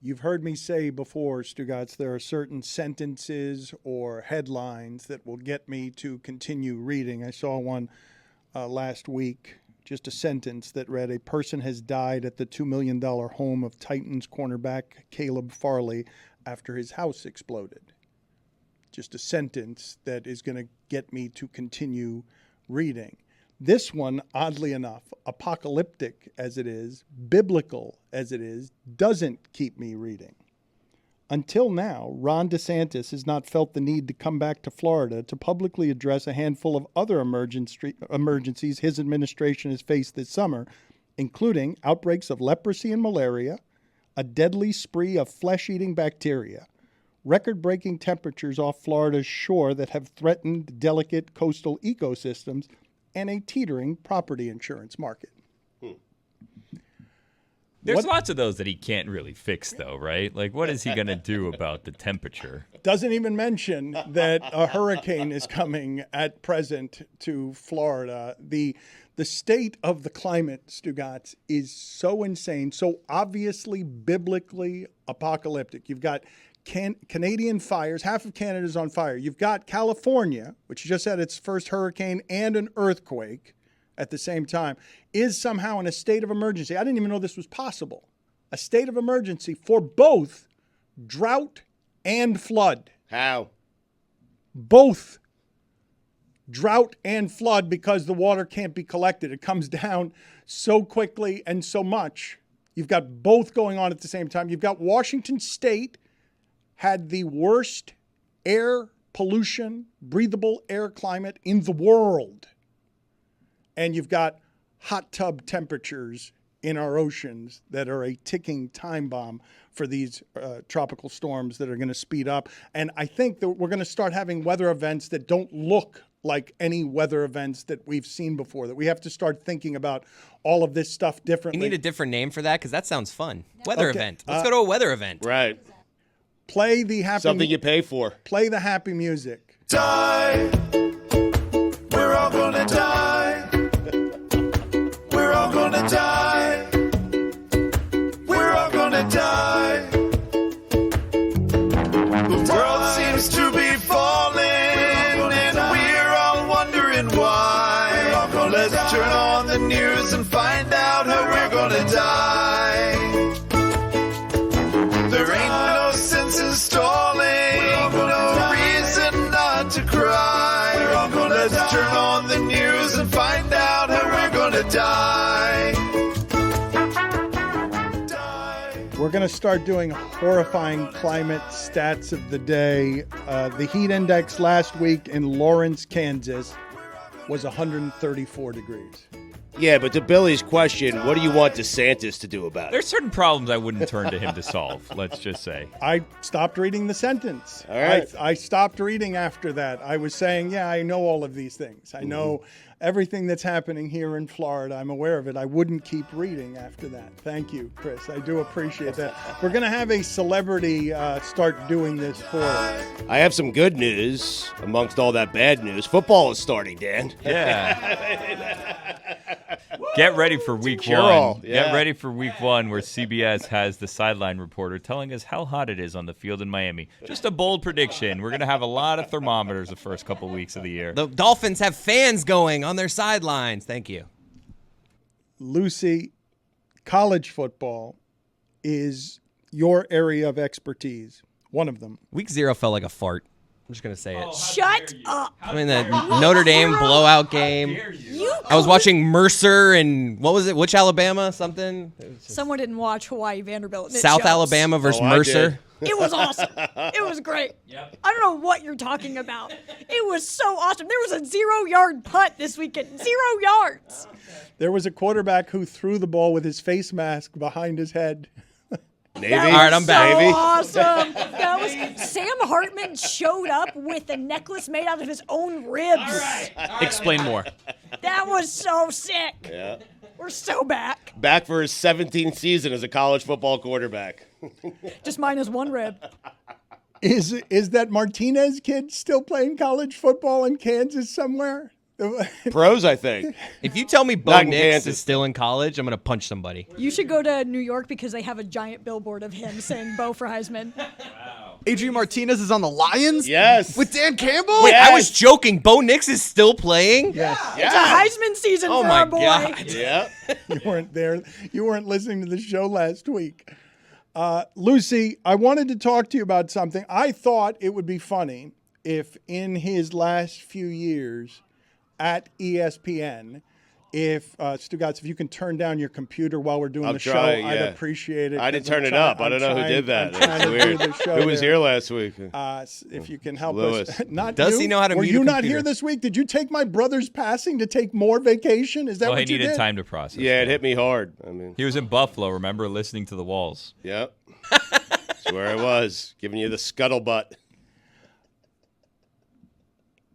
You've heard me say before, Stugotz, there are certain sentences or headlines that will get me to continue reading. I saw one last week, just a sentence that read, "A person has died at the $2 million home of Titans cornerback Caleb Farley after his house exploded." Just a sentence that is going to get me to continue reading. This one, oddly enough, apocalyptic as it is, biblical as it is, doesn't keep me reading. Until now, Ron DeSantis has not felt the need to come back to Florida to publicly address a handful of other emergencies his administration has faced this summer, including outbreaks of leprosy and malaria, a deadly spree of flesh-eating bacteria, record-breaking temperatures off Florida's shore that have threatened delicate coastal ecosystems, and a teetering property insurance market. There's lots of those that he can't really fix, though, right? Like, what is he going to do about the temperature? Doesn't even mention that a hurricane is coming at present to Florida. The state of the climate, Stugotz, is so insane, so obviously biblically apocalyptic. You've got Canadian fires. Half of Canada's on fire. You've got California, which just had its first hurricane and an earthquake at the same time, is somehow in a state of emergency. I didn't even know this was possible. A state of emergency for both drought and flood. How? Both drought and flood, because the water can't be collected. It comes down so quickly and so much. You've got both going on at the same time. You've got Washington State had the worst air pollution, breathable air climate in the world. And you've got hot tub temperatures in our oceans that are a ticking time bomb for these tropical storms that are going to speed up. And I think that we're going to start having weather events that don't look like any weather events that we've seen before, that we have to start thinking about all of this stuff differently. You need a different name for that, because that sounds fun. Weather event. Let's go to a weather event. Right. Play the happy... Something you pay for. Play the happy music. Die. We're all gonna die. We're all gonna die. We're all gonna die. The world seems to be falling, and we're all wondering why. Let's turn on the news and find out how we're gonna die. There ain't no sense in stalling, no reason not to cry. Let's turn on the news and find out how we're gonna die. We're going to start doing horrifying climate stats of the day. The heat index last week in Lawrence, Kansas was 134 degrees. Yeah, but to Billy's question, what do you want DeSantis to do about it? There's certain problems I wouldn't turn to him to solve, let's just say. I stopped reading the sentence. All right. I stopped reading after that. I was saying, yeah, I know all of these things. I know everything that's happening here in Florida. I'm aware of it. I wouldn't keep reading after that. Thank you, Chris. I do appreciate that. We're going to have a celebrity start doing this for us. I have some good news amongst all that bad news. Football is starting, Dan. Yeah. Get ready for week one. Yeah. Get ready for week one, where CBS has the sideline reporter telling us how hot it is on the field in Miami. Just a bold prediction. We're going to have a lot of thermometers the first couple weeks of the year. The Dolphins have fans going on their sidelines. Thank you. Lucy, college football is your area of expertise. One of them. Week 0 felt like a fart. I'm just going to say it. Shut up. I mean, the Notre Dame blowout game. I was watching Mercer and, what was it? Which Alabama? Something? Someone didn't watch Hawaii Vanderbilt. And it South shows. Alabama versus I Mercer. did. It was awesome. It was great. Yep. I don't know what you're talking about. It was so awesome. There was a 0-yard punt this weekend. 0 yards. There was a quarterback who threw the ball with his face mask behind his head. Navy. That was All right, I'm back. so Navy. awesome. That was Sam Hartman showed up with a necklace made out of his own ribs. All right. Explain more. That was so sick. Yeah. We're so back. Back for his 17th season as a college football quarterback. Just minus one rib. Is that Martinez kid still playing college football in Kansas somewhere? Pros, I think. If you tell me Bo Not in Nix Kansas. is still in college, I'm going to punch somebody. You should go to New York because they have a giant billboard of him saying Bo for Heisman. Adrian Martinez is on the Lions? Yes. With Dan Campbell? Wait, Yes. I was joking. Bo Nix is still playing? Yes. It's a Heisman season Oh for my our boy. God. Yeah. You weren't there. You weren't listening to the show last week. Lucy, I wanted to talk to you about something. I thought it would be funny if in his last few years at ESPN, if Stugotz, if you can turn down your computer while we're doing I'll the try, show, I'd yeah. appreciate it. I didn't 'cause I'm turn it trying- up. I don't know who I'm did that. trying That's to do weird. the show Who was there. here last week? If you can help Lewis. us. Not Does you? he know how to Were mute you a not computer? here this week? Did you take my brother's passing to take more vacation? Is that Well, he what you needed did? time to process. Yeah, it that. hit me hard. I mean, He was in Buffalo, remember, listening to the walls. yep. That's where I was, giving you the scuttlebutt.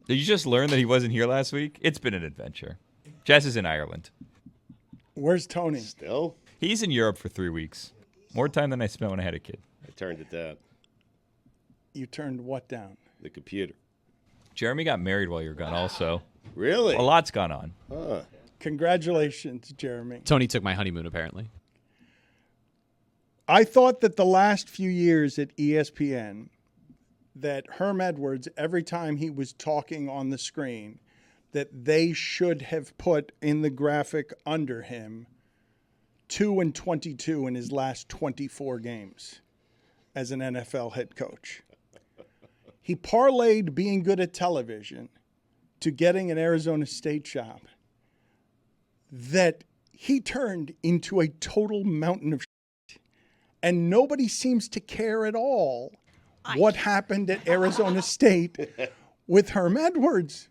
Did you just learn that he wasn't here last week? It's been an adventure. Jess is in Ireland. Where's Tony? Still, He's in Europe for 3 weeks. More time than I spent when I had a kid. I turned it down. You turned what down? The computer. Jeremy got married while you were gone also. Really? A lot's gone on. Huh. Congratulations, Jeremy. Tony took my honeymoon, apparently. I thought that the last few years at ESPN, that Herm Edwards, every time he was talking on the screen, that they should have put in the graphic under him 2-22 in his last 24 games as an NFL head coach. He parlayed being good at television to getting an Arizona State job that he turned into a total mountain of shit. And nobody seems to care at all what happened at Arizona State with Herm Edwards.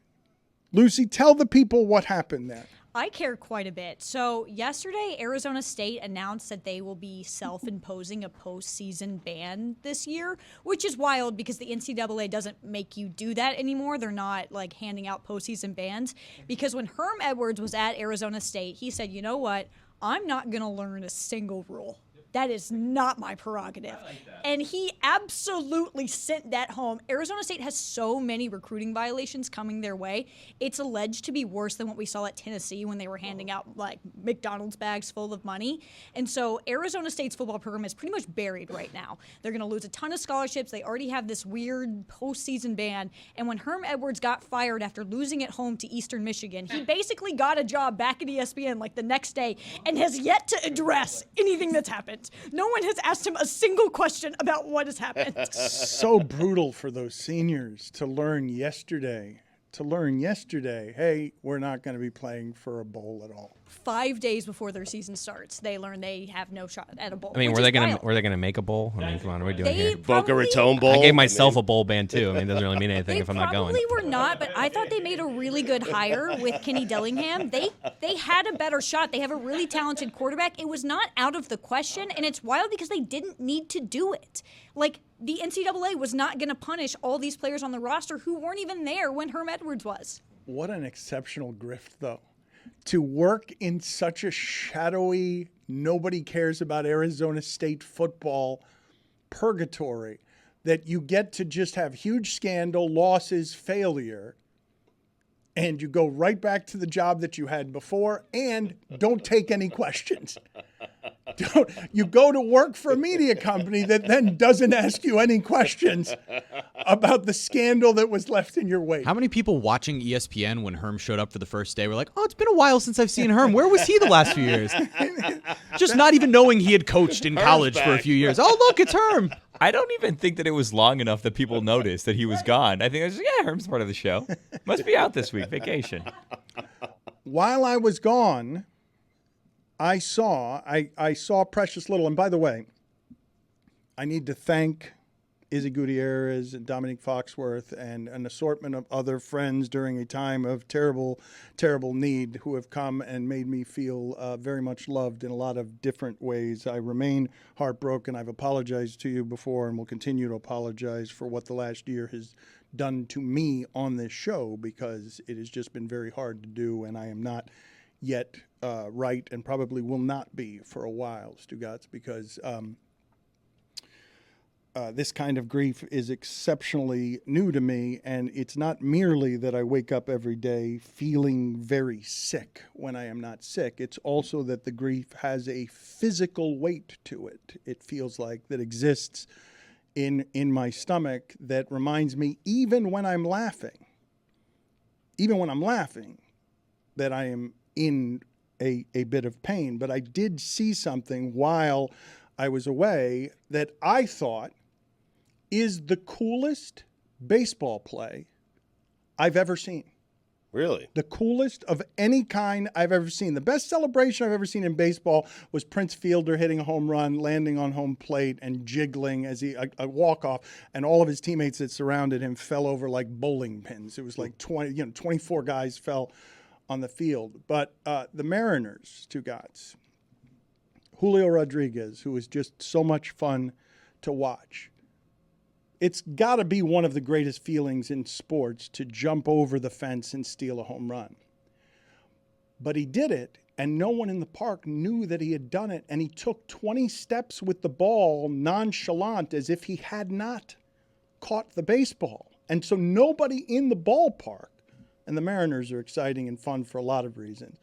Lucy, tell the people what happened there. I care quite a bit. So yesterday, Arizona State announced that they will be self-imposing a postseason ban this year, which is wild because the NCAA doesn't make you do that anymore. They're not like handing out postseason bans because when Herm Edwards was at Arizona State, he said, you know what? I'm not going to learn a single rule. That is not my prerogative. And he absolutely sent that home. Arizona State has so many recruiting violations coming their way. It's alleged to be worse than what we saw at Tennessee when they were handing out like McDonald's bags full of money. And so Arizona State's football program is pretty much buried right now. They're going to lose a ton of scholarships. They already have this weird postseason ban. And when Herm Edwards got fired after losing at home to Eastern Michigan, he basically got a job back at ESPN like the next day and has yet to address anything that's happened. No one has asked him a single question about what has happened. So brutal for those seniors to learn yesterday. Hey, we're not going to be playing for a bowl at all. 5 days before their season starts, they learn they have no shot at a bowl. I mean, which were they is gonna wild. make a bowl? I mean, come on, what are we doing They here? Boca probably- Raton Bowl. I gave myself a bowl ban too. I mean, it doesn't really mean anything They if I'm not going. probably were not, but I thought they made a really good hire with Kenny Dillingham. They had a better shot. They have a really talented quarterback. It was not out of the question, and it's wild because they didn't need to do it. Like, the NCAA was not going to punish all these players on the roster who weren't even there when Herm Edwards was. What an exceptional grift, though. To work in such a shadowy, nobody cares about Arizona State football purgatory that you get to just have huge scandal, losses, failure, and you go right back to the job that you had before and don't take any questions. You go to work for a media company that then doesn't ask you any questions about the scandal that was left in your wake. How many people watching ESPN when Herm showed up for the first day were like, oh, it's been a while since I've seen Herm. Where was he the last few years? Just not even knowing he had coached in college for a few years. Oh, look, it's Herm. I don't even think that it was long enough that people noticed that he was gone. I think I was like, yeah, Herm's part of the show. Must be out this week, vacation. While I was gone, I saw precious little. And by the way, I need to thank Izzy Gutierrez and Dominique Foxworth and an assortment of other friends during a time of terrible, terrible need who have come and made me feel very much loved in a lot of different ways. I remain heartbroken. I've apologized to you before and will continue to apologize for what the last year has done to me on this show because it has just been very hard to do, and I am not yet right and probably will not be for a while, Stugotz, because this kind of grief is exceptionally new to me, and it's not merely that I wake up every day feeling very sick when I am not sick. It's also that the grief has a physical weight to it. It feels like that exists in my stomach that reminds me, even when I'm laughing, that I am in a bit of pain. But I did see something while I was away that I thought is the coolest baseball play I've ever seen. Really? The coolest of any kind I've ever seen. The best celebration I've ever seen in baseball was Prince Fielder hitting a home run, landing on home plate, and jiggling as a walk-off, and all of his teammates that surrounded him fell over like bowling pins. It was like 24 guys fell on the field. But the Mariners, Stugotz, Julio Rodriguez, who was just so much fun to watch. It's got to be one of the greatest feelings in sports to jump over the fence and steal a home run. But he did it, and no one in the park knew that he had done it, and he took 20 steps with the ball nonchalant as if he had not caught the baseball. And so nobody in the ballpark, and the Mariners are exciting and fun for a lot of reasons,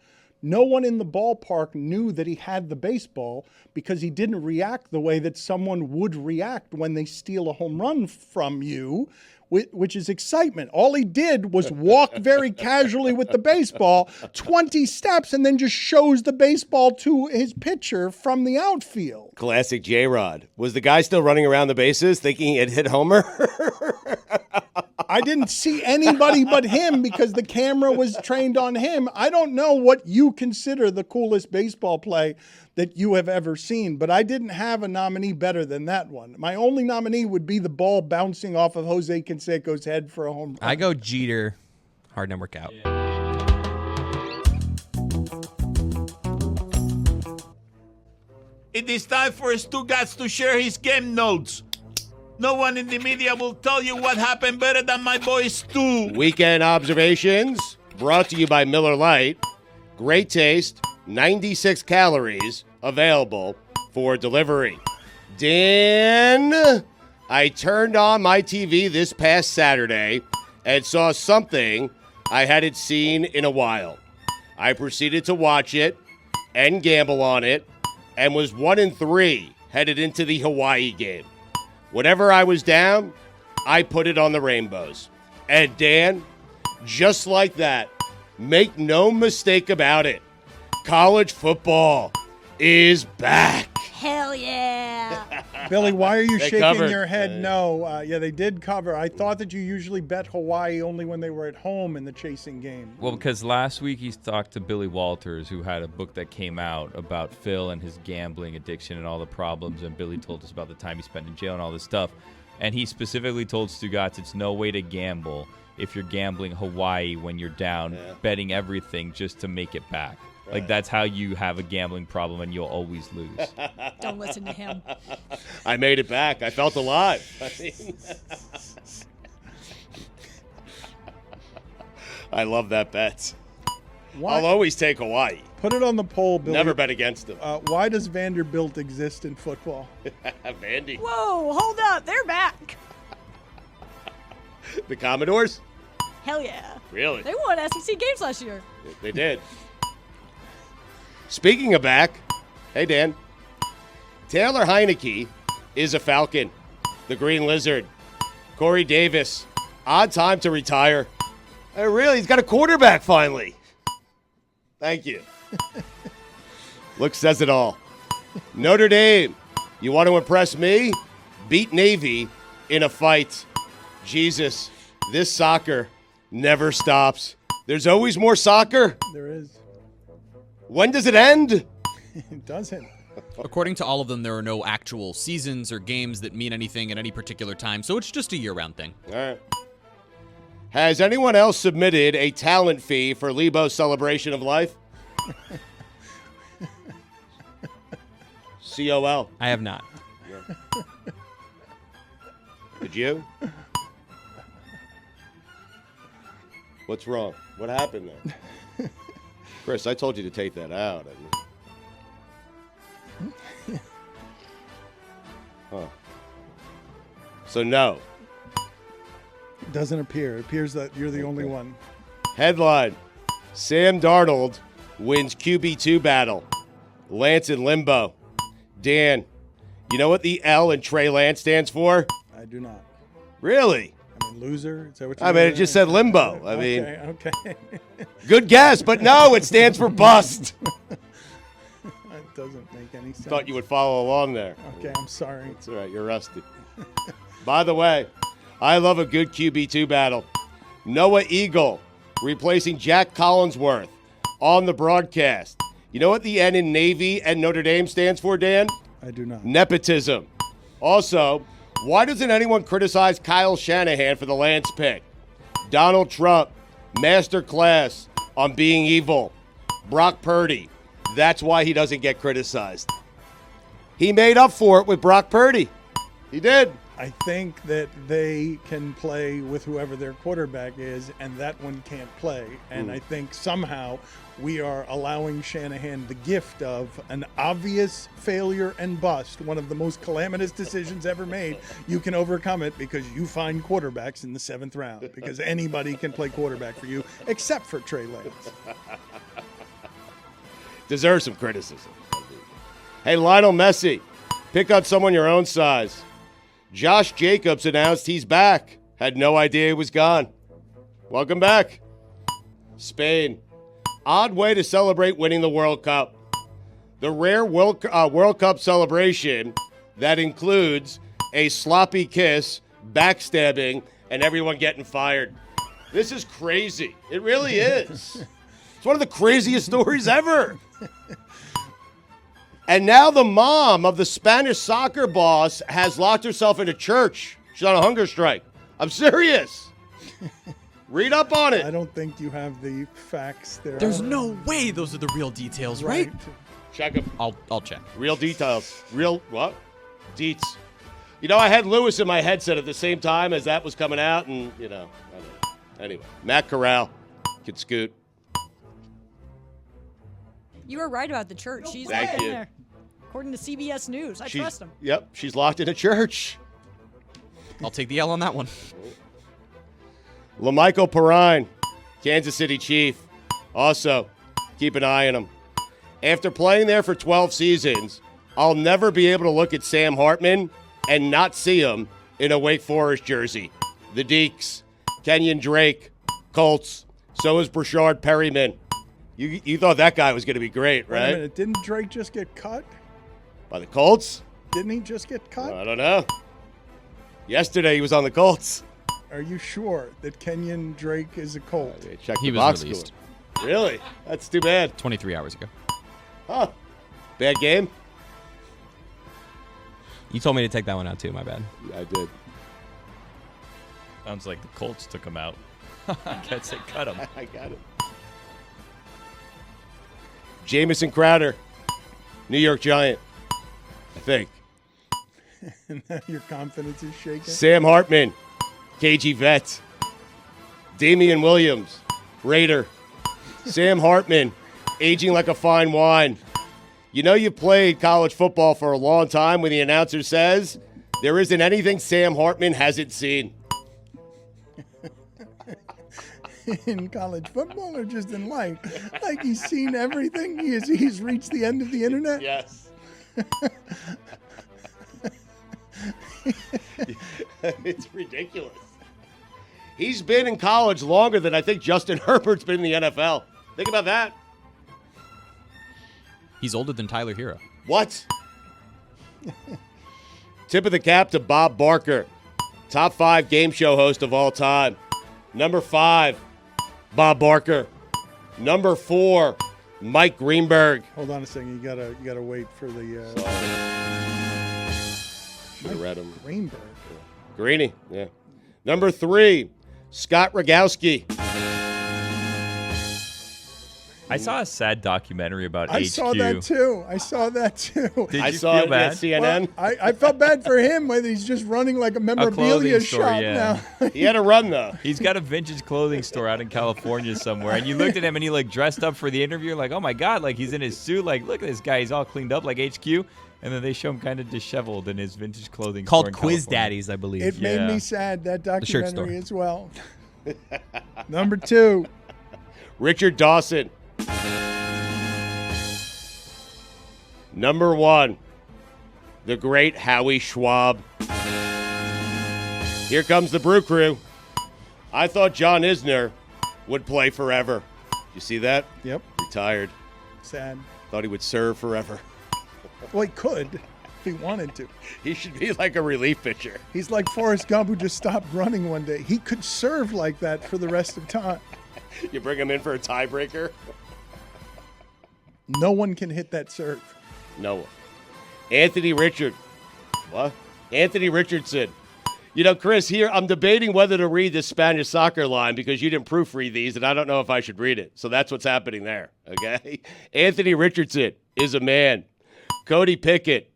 no one in the ballpark knew that he had the baseball because he didn't react the way that someone would react when they steal a home run from you, which is excitement. All he did was walk very casually with the baseball 20 steps and then just shows the baseball to his pitcher from the outfield. Classic J-Rod. Was the guy still running around the bases thinking he had hit Homer? I didn't see anybody but him because the camera was trained on him. I don't know what you consider the coolest baseball play that you have ever seen, but I didn't have a nominee better than that one. My only nominee would be the ball bouncing off of Jose Canseco's head for a home run. I go Jeter. Hard didn't work out. It is time for Stugotz to share his game notes. No one in the media will tell you what happened better than my boy Stu. Weekend observations brought to you by Miller Lite. Great taste, 96 calories, available for delivery. Dan, I turned on my TV this past Saturday and saw something I hadn't seen in a while. I proceeded to watch it and gamble on it and was 1-3 headed into the Hawaii game. Whenever I was down, I put it on the Rainbows. And Dan, just like that, make no mistake about it, college football is back. Hell yeah. Billy, why are you They shaking covered. your head? No. Yeah, they did cover. I thought that you usually bet Hawaii only when they were at home in the chasing game. Well, because last week he talked to Billy Walters, who had a book that came out about Phil and his gambling addiction and all the problems, and Billy told us about the time he spent in jail and all this stuff. And he specifically told Stugotz it's no way to gamble if you're gambling Hawaii when you're down, betting everything just to make it back. Right. Like, that's how you have a gambling problem and you'll always lose. Don't listen to him. I made it back. I felt alive. I love that bet. Why? I'll always take Hawaii. Put it on the poll, Billy. Never bet against them. Why does Vanderbilt exist in football? Vandy. Whoa, hold up. They're back. The Commodores? Hell yeah. Really? They won SEC games last year. They did. Speaking of back, hey, Dan. Taylor Heineke is a Falcon. The Green Lizard. Corey Davis, odd time to retire. Really, he's got a quarterback finally. Thank you. Look says it all. Notre Dame, you want to impress me? Beat Navy in a fight. Jesus, this soccer never stops. There's always more soccer. There is. When does it end? It doesn't. According to all of them, there are no actual seasons or games that mean anything at any particular time, so it's just a year-round thing. All right. Has anyone else submitted a talent fee for Lebo's celebration of life? COL. I have not. Did you? What's wrong? What happened there? Chris, I told you to take that out. Huh. So no. It doesn't appear. It appears that you're the only one. Headline: Sam Darnold wins QB2 battle. Lance in limbo. Dan, you know what the L in Trey Lance stands for? I do not. Really? I mean, loser? Is that what you I mean, it just said limbo. I mean, Okay. good guess, but no, it stands for bust. That doesn't make any sense. Thought you would follow along there. Okay, I'm sorry. It's all right. You're rusty. By the way, I love a good QB2 battle. Noah Eagle replacing Jack Collinsworth on the broadcast. You know what the N in Navy and Notre Dame stands for, Dan? I do not. Nepotism. Also, why doesn't anyone criticize Kyle Shanahan for the Lance pick? Donald Trump, masterclass on being evil. Brock Purdy, that's why he doesn't get criticized. He made up for it with Brock Purdy. He did. I think that they can play with whoever their quarterback is, and that one can't play. And I think somehow we are allowing Shanahan the gift of an obvious failure and bust, one of the most calamitous decisions ever made. You can overcome it because you find quarterbacks in the 7th round, because anybody can play quarterback for you except for Trey Lance. Deserves some criticism. Hey, Lionel Messi, pick on someone your own size. Josh Jacobs announced he's back. Had no idea he was gone. Welcome back. Spain. Odd way to celebrate winning the World Cup. The rare World Cup celebration that includes a sloppy kiss, backstabbing, and everyone getting fired. This is crazy. It really is. It's one of the craziest stories ever. And now the mom of the Spanish soccer boss has locked herself in a church. She's on a hunger strike. I'm serious. Read up on it. I don't think you have the facts there. There's no way those are the real details, right? Check them. I'll check. Real details. Real what? Deets. You know, I had Lewis in my headset at the same time as that was coming out, and, you know, I don't know. Anyway, Matt Corral can scoot. You were right about the church. She's Thank locked in you. there. According to CBS News. I trust him. Yep, she's locked in a church. I'll take the L on that one. LaMichael Perrine, Kansas City Chief. Also, keep an eye on him. After playing there for 12 seasons, I'll never be able to look at Sam Hartman and not see him in a Wake Forest jersey. The Deeks, Kenyon Drake, Colts. So is Brashard Perryman. You thought that guy was going to be great, Wait a right? minute. Didn't Drake just get cut? By the Colts? Didn't he just get cut? I don't know. Yesterday he was on the Colts. Are you sure that Kenyon Drake is a Colt? Check He the was box released. score. Really? That's too bad. 23 hours ago. Huh. Bad game? You told me to take that one out too. My bad. Yeah, I did. Sounds like the Colts took him out. I guess they cut him. I got it. Jamison Crowder, New York Giant, I think. And now your confidence is shaken? Sam Hartman, KG Vet. Damian Williams, Raider. Sam Hartman, aging like a fine wine. You know you played college football for a long time when the announcer says, there isn't anything Sam Hartman hasn't seen. In college football or just in life? Like he's seen everything? He's reached the end of the internet? Yes. It's ridiculous. He's been in college longer than I think Justin Herbert's been in the NFL. Think about that. He's older than Tyler Hero. What? Tip of the cap to Bob Barker, top 5 game show host of all time. Number 5, Bob Barker. Number 4, Mike Greenberg. Hold on a second. You gotta wait for the Should have read him. Greenberg. Greeny, yeah. Number 3, Scott Rogowski. I saw a sad documentary about HQ. I saw that too. Did I you saw feel it bad? at CNN. Well, I felt bad for him whether he's just running like a memorabilia clothing store, shop yeah. now. He had a run, though. He's got a vintage clothing store out in California somewhere, and you looked at him and he like dressed up for the interview, like, oh my god, like he's in his suit, like look at this guy, he's all cleaned up like HQ. And then they show him kind of disheveled in his vintage clothing. Called store in Quiz California. Daddies, I believe. It made Yeah. me sad, that shirt store. documentary as well. Number 2. Richard Dawson. Number 1, the great Howie Schwab. Here comes the Brew Crew. I thought John Isner would play forever. You see that? Yep. Retired. Sad. Thought he would serve forever. Well, he could if he wanted to. He should be like a relief pitcher. He's like Forrest Gump, who just stopped running one day. He could serve like that for the rest of time. You bring him in for a tiebreaker? No one can hit that serve. No one. Anthony Richard. What? Anthony Richardson. You know, Chris, here I'm debating whether to read this Spanish soccer line because you didn't proofread these, and I don't know if I should read it. So that's what's happening there, okay? Anthony Richardson is a man. Cody Pickett.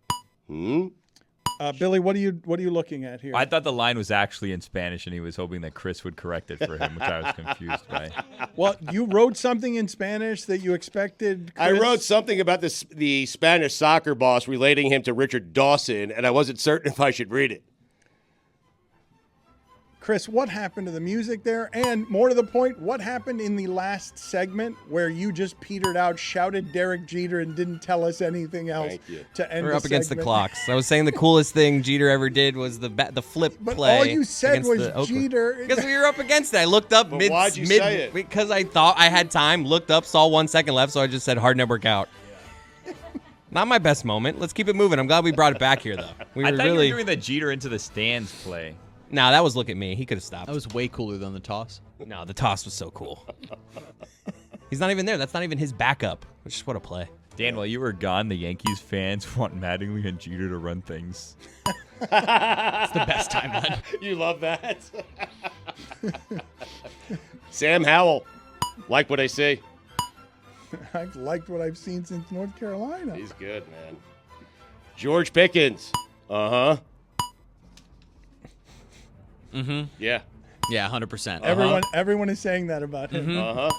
Billy, what are you looking at here? I thought the line was actually in Spanish, and he was hoping that Chris would correct it for him, which I was confused by. Well, you wrote something in Spanish that you expected. I Chris? wrote something about the Spanish soccer boss relating him to Richard Dawson, and I wasn't certain if I should read it. Chris, what happened to the music there? And more to the point, what happened in the last segment where you just petered out, shouted Derek Jeter, and didn't tell us anything else Thank you. to end We're the up against the segment? clocks. I was saying the coolest thing Jeter ever did was the flip But play. all you said against was the Oakland. Jeter. Because we were up against it. I looked up But mid. why'd you say it? Because I thought I had time. Looked up, saw 1 second left, so I just said hard network out. Not my best moment. Let's keep it moving. I'm glad we brought it back here, though. We I were thought really. you were doing the Jeter into the stands play. Nah, that was look at me. He could have stopped. That was way cooler than the toss. No, the toss was so cool. He's not even there. That's not even his backup. Which is what a play. Dan, while you were gone, the Yankees fans want Mattingly and Jeter to run things. It's the best timeline. You love that? Sam Howell. Like what I see. I've liked what I've seen since North Carolina. He's good, man. George Pickens. Uh-huh. Mm-hmm. Yeah. Yeah, 100%. Everyone is saying that about him. Uh-huh.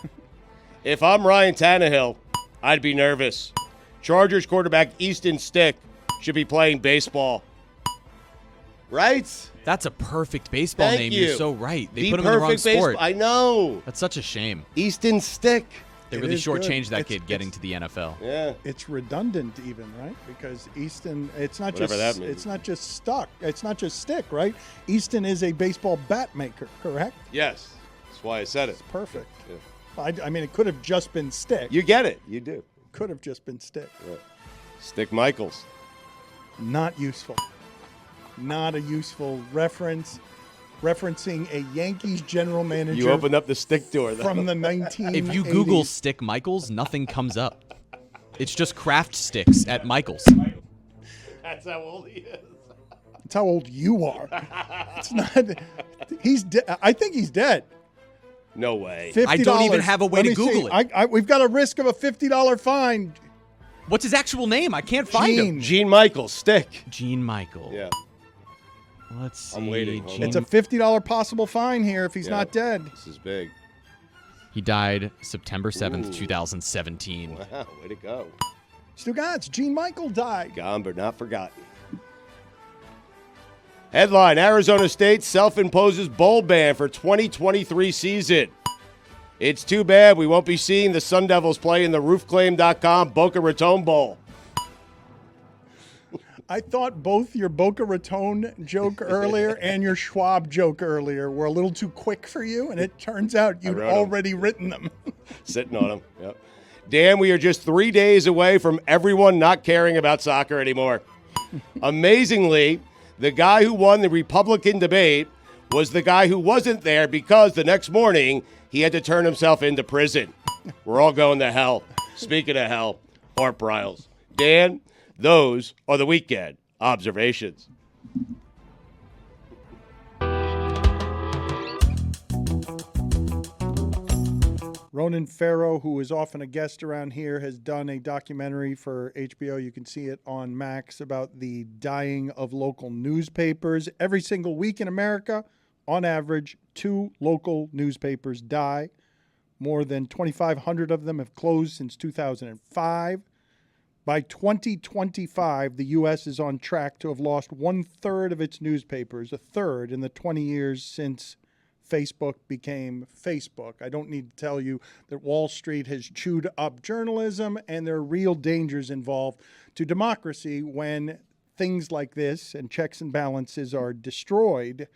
If I'm Ryan Tannehill, I'd be nervous. Chargers quarterback Easton Stick should be playing baseball. Right? That's a perfect baseball Thank name. you. You're so right. They The put him in the wrong perfect baseball. sport. I know. That's such a shame. Easton Stick. They It really is good. shortchanged that It's- kid getting to the NFL. Yeah. It's redundant even, right? Because Easton, it's not Whatever just that means. it's not just stuck. It's not just stick, right? Easton is a baseball bat maker, correct? Yes. That's why I said it. Perfect. Yeah. I mean, it could have just been stick. You get it. You do. Could have just been stick. Stick Michaels. Not useful. Not a useful reference. Referencing a Yankees general manager You opened up the stick door, though. from the 1980s. If you Google Stick Michaels, nothing comes up. It's just craft sticks at Michaels. That's how old he is. That's how old you are. It's not. He's. I think he's dead. No way. $50. I don't even have a way Let to me Google see. it. We've got a risk of a $50 fine. What's his actual name? I can't find him. Gene Michaels. Stick. Gene Michael. Yeah. Let's see. I'm waiting. Hold Gene- It's a $50 possible fine here if he's Yeah. not dead. This is big. He died September 7th, Ooh. 2017. Wow. Way to go. Stugotz, Gene Michael died. Gone but not forgotten. Headline: Arizona State self-imposes bowl ban for 2023 season. It's too bad we won't be seeing the Sun Devils play in the roofclaim.com Boca Raton Bowl. I thought both your Boca Raton joke earlier and your Schwab joke earlier were a little too quick for you, and it turns out you'd wrote 'em. already written them. Sitting on them. Yep. Dan, we are just 3 days away from everyone not caring about soccer anymore. Amazingly, the guy who won the Republican debate was the guy who wasn't there because the next morning he had to turn himself into prison. We're all going to hell. Speaking of hell, Art Briles. Dan, those are the weekend observations. Ronan Farrow, who is often a guest around here, has done a documentary for HBO. You can see it on Max about the dying of local newspapers. Every single week in America, on average, 2 local newspapers die. More than 2,500 of them have closed since 2005. By 2025, the U.S. is on track to have lost 1/3 of its newspapers, a third in the 20 years since Facebook became Facebook. I don't need to tell you that Wall Street has chewed up journalism, and there are real dangers involved to democracy when things like this and checks and balances are destroyed.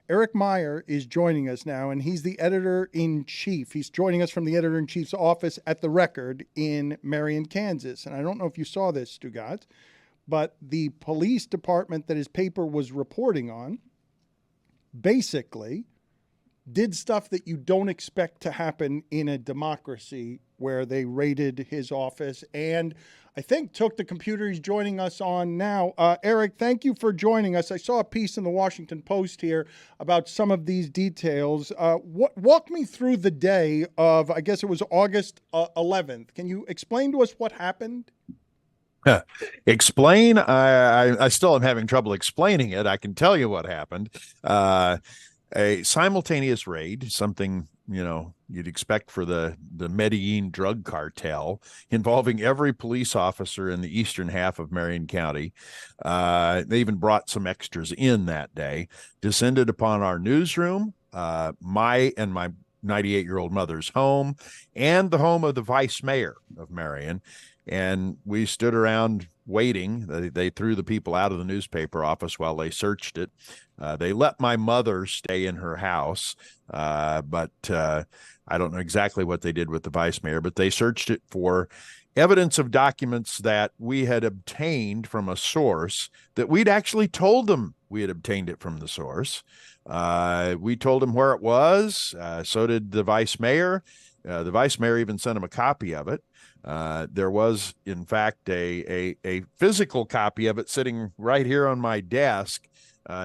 Eric Meyer is joining us now, and he's the editor-in-chief. He's joining us from the editor-in-chief's office at The Record in Marion, Kansas. And I don't know if you saw this, Stugotz, but the police department that his paper was reporting on basically did stuff that you don't expect to happen in a democracy, where they raided his office and I think took the computer he's joining us on now. Eric, thank you for joining us. I saw a piece in the Washington Post here about some of these details. Walk me through the day of, I guess it was August 11th. Can you explain to us what happened? Explain? I still am having trouble explaining it. I can tell you what happened. A simultaneous raid, something, you'd expect for the Medellin drug cartel, involving every police officer in the eastern half of Marion County. They even brought some extras in that day, descended upon our newsroom, my 98-year-old mother's home, and the home of the vice mayor of Marion. And we stood around waiting. They threw the people out of the newspaper office while they searched it. They let my mother stay in her house, but I don't know exactly what they did with the vice mayor, but they searched it for evidence of documents that we had obtained from a source that we'd actually told them we had obtained it from the source. We told him where it was. So did the vice mayor. The vice mayor even sent him a copy of it. There was, in fact, a physical copy of it sitting right here on my desk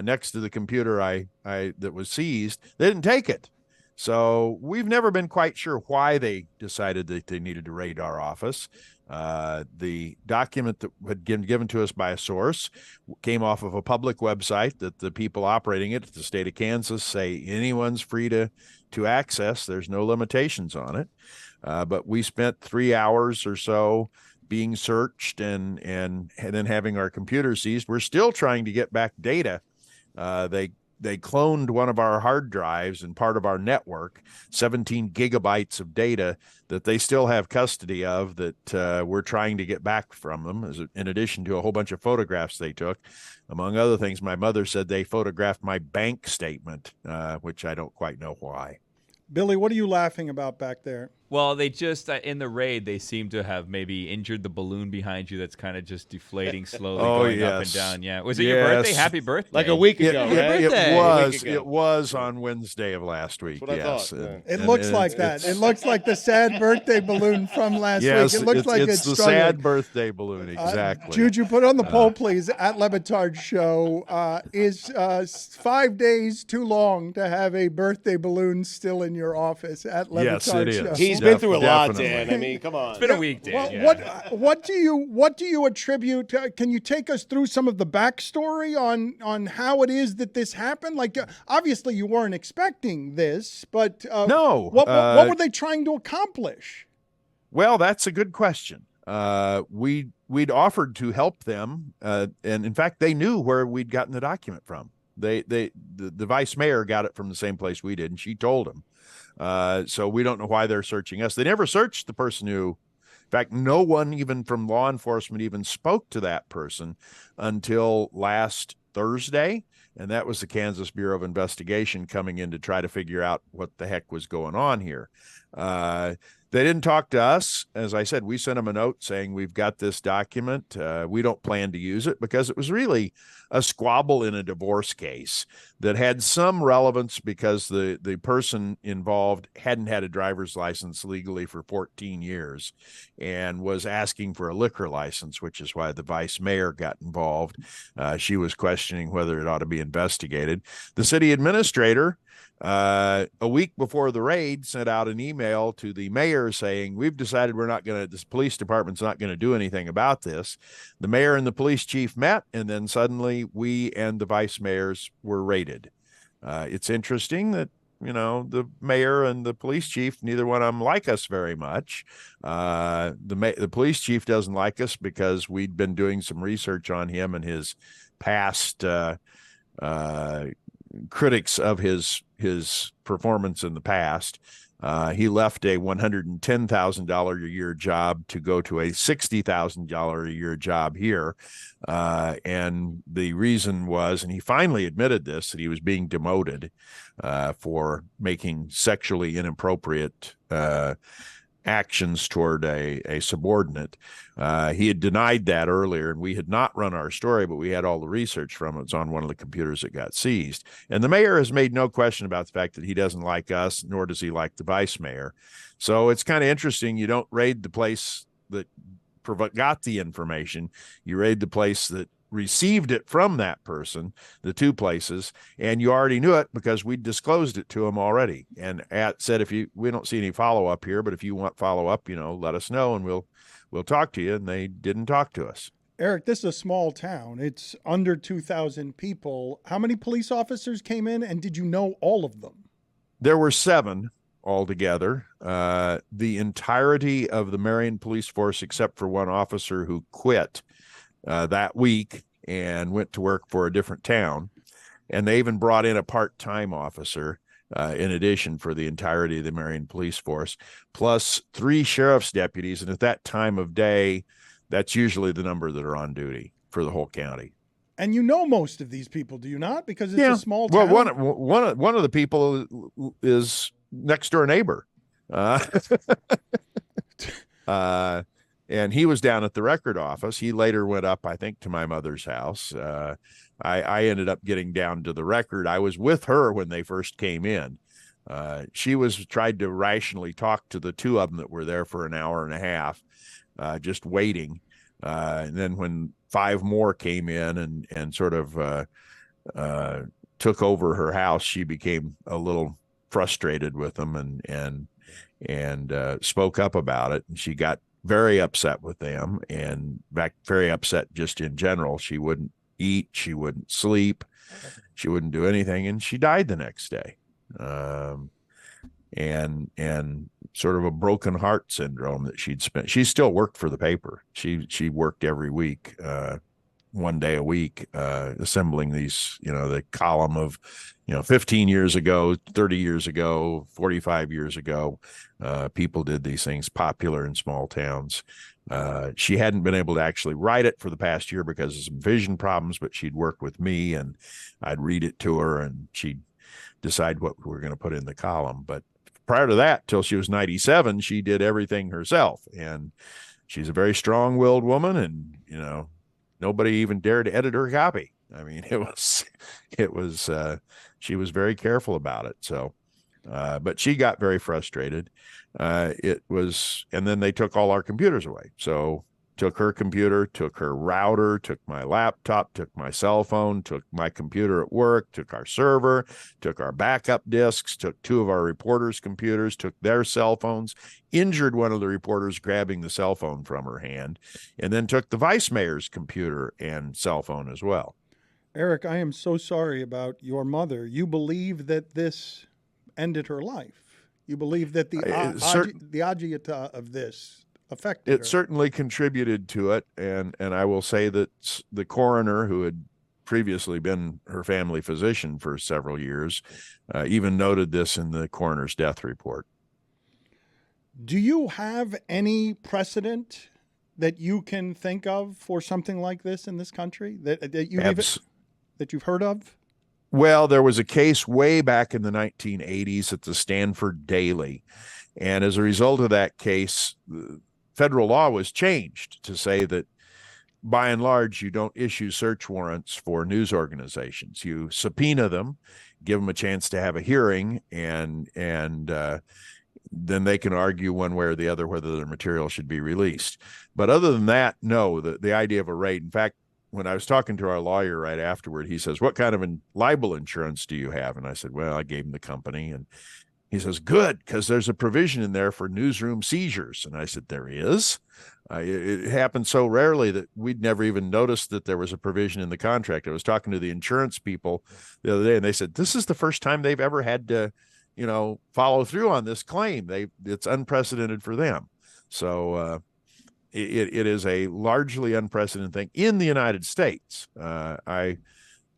next to the computer that was seized. They didn't take it. So we've never been quite sure why they decided that they needed to raid our office. The document that had been given to us by a source came off of a public website that the people operating it, the state of Kansas, say anyone's free to access. There's no limitations on it. But we spent 3 hours or so being searched and then having our computer seized. We're still trying to get back data. They cloned one of our hard drives and part of our network, 17 gigabytes of data that they still have custody of, that we're trying to get back from them, in addition to a whole bunch of photographs they took. Among other things, my mother said they photographed my bank statement, which I don't quite know why. Billy, what are you laughing about back there? Well, they just, in the raid, they seem to have maybe injured the balloon behind you that's kind of just deflating slowly, going up and down. Yeah. Was it your birthday? Happy birthday. Like a week ago, right? It was on Wednesday of last week. That's what I thought. It looks like that. It looks like the sad birthday balloon from last week. It looks like it's the struggling. sad birthday balloon, exactly. Juju, put on the poll, please, at LeBatard Show. Is 5 days too long to have a birthday balloon still in your office at LeBatard Yes, it Show? is. He's been through a lot, Definitely. Dan. I mean, come on. It's been a week, Dan. What do you attribute? Can you take us through some of the backstory on how it is that this happened? Like, obviously you weren't expecting this, but No. What were they trying to accomplish? Well, that's a good question. We'd offered to help them, and in fact, they knew where we'd gotten the document from. The vice mayor got it from the same place we did, and she told him. So we don't know why they're searching us. They never searched the person who, in fact, no one even from law enforcement even spoke to that person until last Thursday. And that was the Kansas Bureau of Investigation coming in to try to figure out what the heck was going on here. They didn't talk to us. As I said, we sent them a note saying we've got this document. We don't plan to use it, because it was really a squabble in a divorce case that had some relevance because the person involved hadn't had a driver's license legally for 14 years and was asking for a liquor license, which is why the vice mayor got involved. She was questioning whether it ought to be investigated. The city administrator, a week before the raid, sent out an email to the mayor saying, we've decided this police department's not going to do anything about this. The mayor and the police chief met, and then suddenly we and the vice mayors were raided. It's interesting that the mayor and the police chief, neither one of them like us very much. The police chief doesn't like us because we'd been doing some research on him and his past critics of his performance in the past. He left a $110,000 a year job to go to a $60,000 a year job here. And the reason was, and he finally admitted this, that he was being demoted for making sexually inappropriate actions toward a subordinate. He had denied that earlier, and we had not run our story, but we had all the research from it. It's on one of the computers that got seized. And the mayor has made no question about the fact that he doesn't like us, nor does he like the vice mayor. So it's kind of interesting. You don't raid the place that got the information. You raid the place that received it from that person, the two places, and you already knew it because we disclosed it to him already. And said, we don't see any follow-up here, but if you want follow-up, let us know and we'll talk to you. And they didn't talk to us. Eric, this is a small town. It's under 2,000 people. How many police officers came in, and did you know all of them? There were 7 altogether. The entirety of the Marion police force, except for one officer who quit that week and went to work for a different town. And they even brought in a part-time officer in addition for the entirety of the Marion police force, plus 3 sheriff's deputies. And at that time of day, that's usually the number that are on duty for the whole county. And you know most of these people, do you not? Because it's a small town. Well, one of the people is next door neighbor. And he was down at the record office. He later went up, I think, to my mother's house. I ended up getting down to the record. I was with her when they first came in. She tried to rationally talk to the 2 of them that were there for an hour and a half, just waiting. And then when 5 more came in and sort of took over her house, she became a little frustrated with them and spoke up about it. And she got very upset with them, and very upset just in general. She wouldn't eat, she wouldn't sleep, she wouldn't do anything, and she died the next day. And sort of a broken heart syndrome that she'd spent. She still worked for the paper. She worked every week, 1 day a week, assembling these, the column of, 15 years ago, 30 years ago, 45 years ago, people did these things, popular in small towns. She hadn't been able to actually write it for the past year because of some vision problems, but she'd work with me and I'd read it to her and she'd decide what we were going to put in the column. But prior to that, till she was 97, she did everything herself. And she's a very strong-willed woman, and, nobody even dared to edit her copy. I mean, she was very careful about it. So, but she got very frustrated. And then they took all our computers away. So took her computer, took her router, took my laptop, took my cell phone, took my computer at work, took our server, took our backup disks, took 2 of our reporters' computers, took their cell phones, injured one of the reporters grabbing the cell phone from her hand, and then took the vice mayor's computer and cell phone as well. Eric, I am so sorry about your mother. You believe that this ended her life. You believe that the agiata of this affected her. It certainly contributed to it, and I will say that the coroner, who had previously been her family physician for several years, even noted this in the coroner's death report. Do you have any precedent that you can think of for something like this in this country that you've heard of? Well, there was a case way back in the 1980s at the Stanford Daily, and as a result of that case, federal law was changed to say that by and large, you don't issue search warrants for news organizations. You subpoena them, give them a chance to have a hearing, and then they can argue one way or the other whether their material should be released. But other than that, no, the idea of a raid. In fact, when I was talking to our lawyer right afterward, he says, "What kind of libel insurance do you have?" And I said, "Well, I gave him the company." And he says, "Good, because there's a provision in there for newsroom seizures." And I said, "There is?" It happened so rarely that we'd never even noticed that there was a provision in the contract. I was talking to the insurance people the other day, and they said, this is the first time they've ever had to follow through on this claim. It's unprecedented for them. So it is a largely unprecedented thing in the United States. I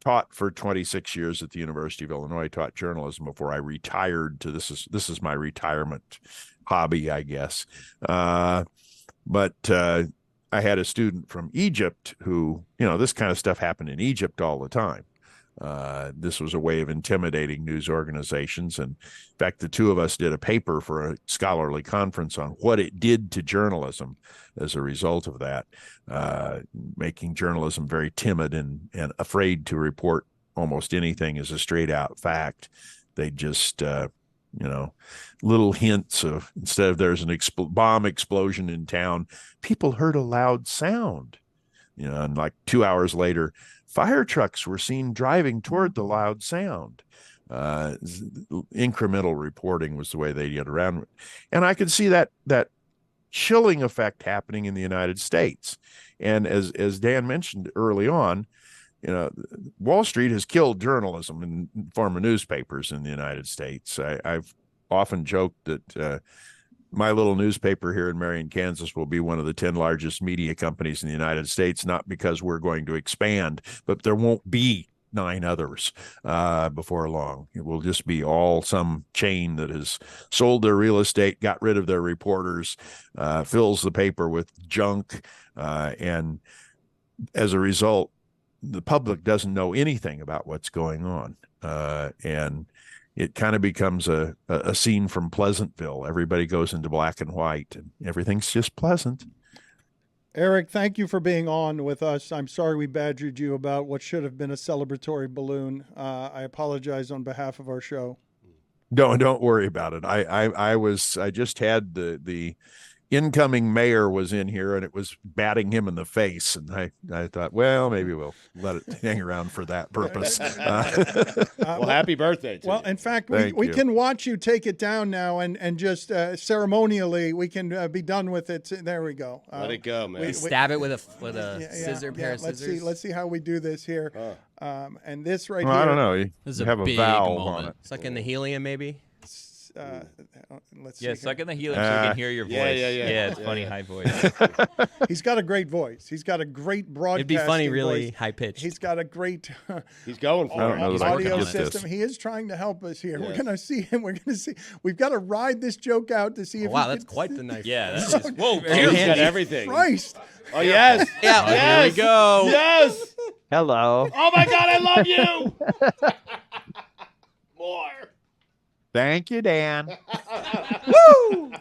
taught for 26 years at the University of Illinois. I taught journalism before I retired to this is my retirement hobby, I guess. But I had a student from Egypt who, this kind of stuff happened in Egypt all the time. This was a way of intimidating news organizations. And in fact, the two of us did a paper for a scholarly conference on what it did to journalism as a result of that, making journalism very timid and afraid to report almost anything as a straight out fact. They just, little hints of, instead of there's an bomb explosion in town, people heard a loud sound, and like 2 hours later, fire trucks were seen driving toward the loud sound. Incremental reporting was the way they get around it. And I could see that chilling effect happening in the United States. And as Dan mentioned early on, Wall Street has killed journalism in the form of newspapers in the United States. I've often joked that my little newspaper here in Marion, Kansas will be one of the 10 largest media companies in the United States, not because we're going to expand, but there won't be 9 others before long. It will just be all some chain that has sold their real estate, got rid of their reporters, fills the paper with junk, and as a result, the public doesn't know anything about what's going on. And it kind of becomes a scene from Pleasantville. Everybody goes into black and white, and everything's just pleasant. Eric, thank you for being on with us. I'm sorry we badgered you about what should have been a celebratory balloon. I apologize on behalf of our show. Don't worry about it. I just had the incoming mayor was in here, and it was batting him in the face, and I thought, well, maybe we'll let it hang around for that purpose. Well, happy birthday to you. In fact, we can watch you take it down now, and just ceremonially we can be done with it. There we go. Let it go, man. Stab it with a scissor pair of scissors. Let's see how we do this here. And this right well, here. I don't know. You This is have a a big valve moment. on it. It's like in the helium, maybe. Let's Yeah, see. suck in the helium so we can hear your voice. Yeah, it's funny, high voice. He's got a great voice. He's got a great broadcasting It'd be funny, really voice. high pitched. He's got a great He's going for I don't know it. that I can audio get this. system. He is trying to help us here. We're gonna see him. We're gonna see. We've got to ride this joke out to see if. Wow, he that's can- quite the knife. Yeah, that's just, whoa, Very He's got handy. everything. Christ. Oh, yes. Yeah, yes. here we go. Yes. Hello. Oh, my God, I love you. More. Thank you, Dan. Woo!